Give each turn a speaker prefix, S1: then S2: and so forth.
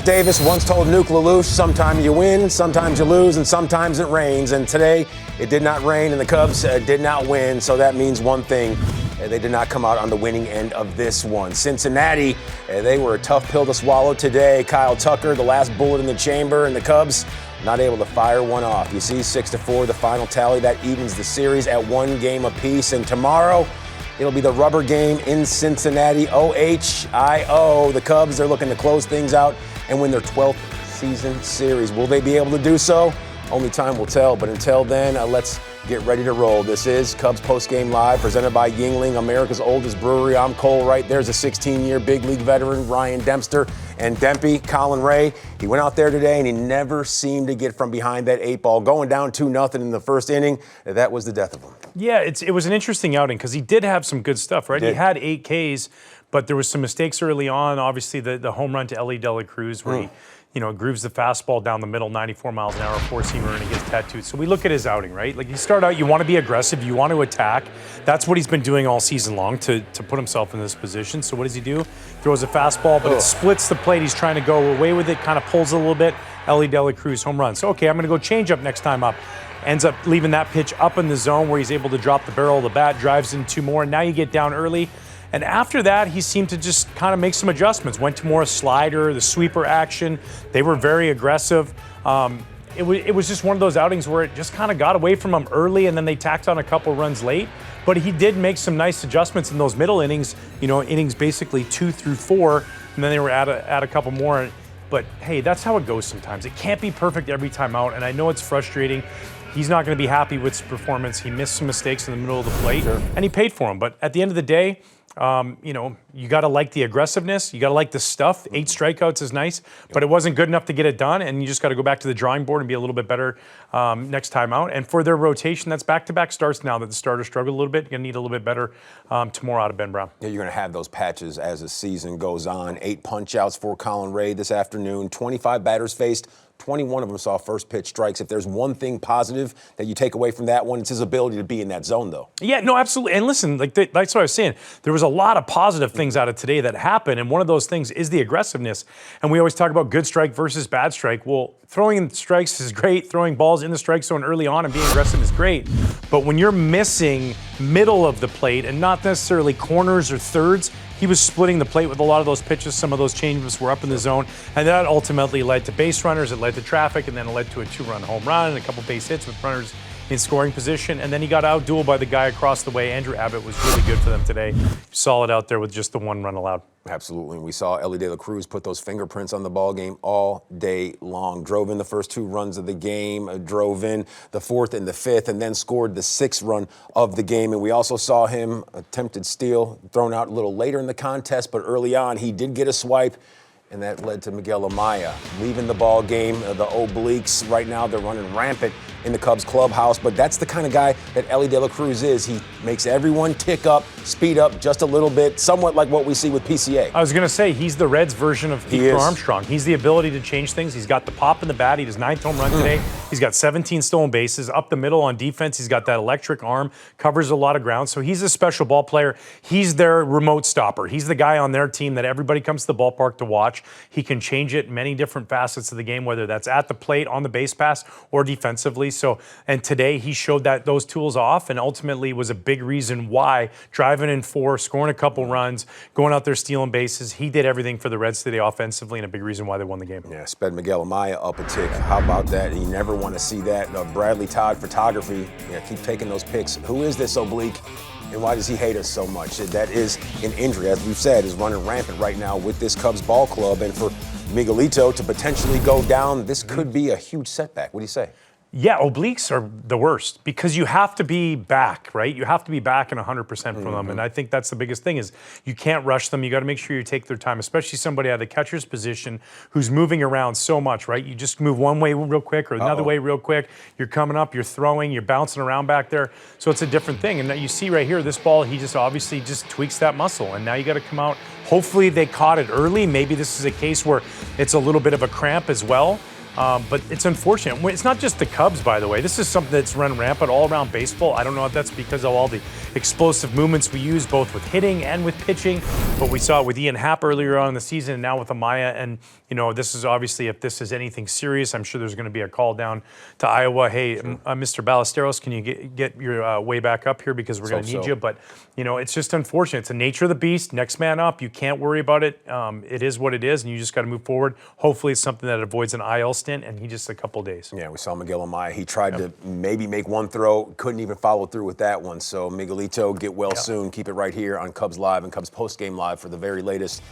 S1: Davis once told Nuke LaLoosh, sometimes you win, sometimes you lose, and sometimes it rains. And today, it did not rain, and the Cubs did not win. So that means one thing. They did not come out on the winning end of this one. Cincinnati, they were a tough pill to swallow today. Kyle Tucker, the last bullet in the chamber, and the Cubs not able to fire one off. You see, 6-4, the final tally. That evens the series at 1 game apiece. And tomorrow, it'll be the rubber game in Cincinnati. OHIO. The Cubs, they're looking to close things out and win their 12th season series. Will they be able to do so? Only time will tell. But until then, let's get ready to roll. This is Cubs Postgame Live, presented by Yuengling, America's oldest brewery. I'm Cole Wright. There's a 16-year big league veteran, Ryan Dempster. And Dempy, Colin Ray, he went out there today and he never seemed to get from behind that 8 ball. Going down 2-0 in the first inning, that was the death of him.
S2: Yeah, it was an interesting outing because he did have some good stuff, right? He had 8 Ks, but there was some mistakes early on. Obviously, the home run to Ellie De La Cruz where he grooves the fastball down the middle, 94 miles an hour, 4-seamer, and he gets tattooed. So we look at his outing, right? Like, you start out, you want to be aggressive, you want to attack. That's what he's been doing all season long to put himself in this position. So what does he do? Throws a fastball, but it splits the plate. He's trying to go away with it, kind of pulls it a little bit. Ellie De La Cruz, home run. So, okay, I'm going to go change up next time up. Ends up leaving that pitch up in the zone where he's able to drop the barrel of the bat, drives in 2 more, and now you get down early. And after that, he seemed to just kind of make some adjustments. Went to more a slider, the sweeper action. They were very aggressive. It was just one of those outings where it just kind of got away from him early, and then they tacked on a couple runs late. But he did make some nice adjustments in those middle innings, innings basically 2 through 4, and then they were at a couple more. But, hey, that's how it goes sometimes. It can't be perfect every time out, and I know it's frustrating. He's not going to be happy with his performance. He missed some mistakes in the middle of the plate, and he paid for them. But at the end of the day, you got to like the aggressiveness. You got to like the stuff. 8 strikeouts is nice, but it wasn't good enough to get it done, and you just got to go back to the drawing board and be a little bit better next time out. And for their rotation, that's back-to-back starts now that the starters struggled a little bit. You're going to need a little bit better tomorrow out of Ben Brown.
S1: Yeah, you're going to have those patches as the season goes on. 8 punch-outs for Colin Ray this afternoon. 25 batters faced. 21 of them saw first pitch strikes. If there's one thing positive that you take away from that one, it's his ability to be in that zone, though. Yeah, no, absolutely. And listen, that's what I was saying. There was a lot of positive things out of today that happened, and one of those things is the aggressiveness. And we always talk about good strike versus bad strike. Well, throwing in strikes is great. Throwing balls in the strike zone early on and being aggressive is great. But when you're missing middle of the plate and not necessarily corners or thirds, he was splitting the plate with a lot of those pitches. Some of those changes were up in the zone, and that ultimately led to base runners. It led to traffic, and then it led to a 2-run home run and a couple base hits with runners in scoring position. And then he got out-dueled by the guy across the way. Andrew Abbott was really good for them today. Solid out there with just the 1 run allowed. Absolutely. We saw Ellie De La Cruz put those fingerprints on the ball game all day long. Drove in the first 2 runs of the game, drove in the 4th and the 5th, and then scored the 6th run of the game. And we also saw him attempted steal thrown out a little later in the contest, but early on he did get a swipe, and that led to Miguel Amaya leaving the ball game. The Obliques right now, they're running rampant in the Cubs clubhouse, but that's the kind of guy that Ellie De La Cruz is. He makes everyone tick up, speed up just a little bit, somewhat like what we see with PCA.
S2: I was going to say, he's the Reds version of Pete Armstrong. He's the ability to change things. He's got the pop in the bat. He does 9th home run today. He's got 17 stolen bases. Up the middle on defense, he's got that electric arm, covers a lot of ground. So he's a special ball player. He's their remote stopper. He's the guy on their team that everybody comes to the ballpark to watch. He can change it in many different facets of the game, whether that's at the plate, on the base pass, or defensively. So, and today he showed those tools off, and ultimately was a big reason why, driving in 4, scoring a couple runs, going out there stealing bases. He did everything for the Reds today offensively, and a big reason why they won the game.
S1: Yeah, sped Miguel Amaya up a tick. How about that? You never want to see that. Bradley Todd Photography, keep taking those pics. Who is this oblique? And why does he hate us so much? That is an injury, as we've said, is running rampant right now with this Cubs ball club. And for Miguelito to potentially go down, this could be a huge setback. What do you say?
S2: Yeah, obliques are the worst because you have to be back, right? You have to be back and 100% from them. And I think that's the biggest thing is you can't rush them. You got to make sure you take their time, especially somebody out of the catcher's position who's moving around so much, right? You just move one way real quick or another way real quick. You're coming up, you're throwing, you're bouncing around back there. So it's a different thing. And you see right here, this ball, he just obviously just tweaks that muscle. And now you got to come out. Hopefully they caught it early. Maybe this is a case where it's a little bit of a cramp as well. But it's unfortunate. It's not just the Cubs, by the way. This is something that's run rampant all around baseball. I don't know if that's because of all the explosive movements we use, both with hitting and with pitching. But we saw it with Ian Happ earlier on in the season, and now with Amaya. And, this is obviously, if this is anything serious, I'm sure there's going to be a call down to Iowa. Hey, Mr. Ballesteros, can you get your way back up here because we're going to need you? But, it's just unfortunate. It's the nature of the beast. Next man up. You can't worry about it. It is what it is, and you just got to move forward. Hopefully it's something that avoids an IL stint, and he just a couple days.
S1: Yeah, we saw Miguel Amaya. He tried to maybe make one throw, couldn't even follow through with that one. So Miguelito, get well soon. Keep it right here on Cubs Live and Cubs Postgame Live for the very latest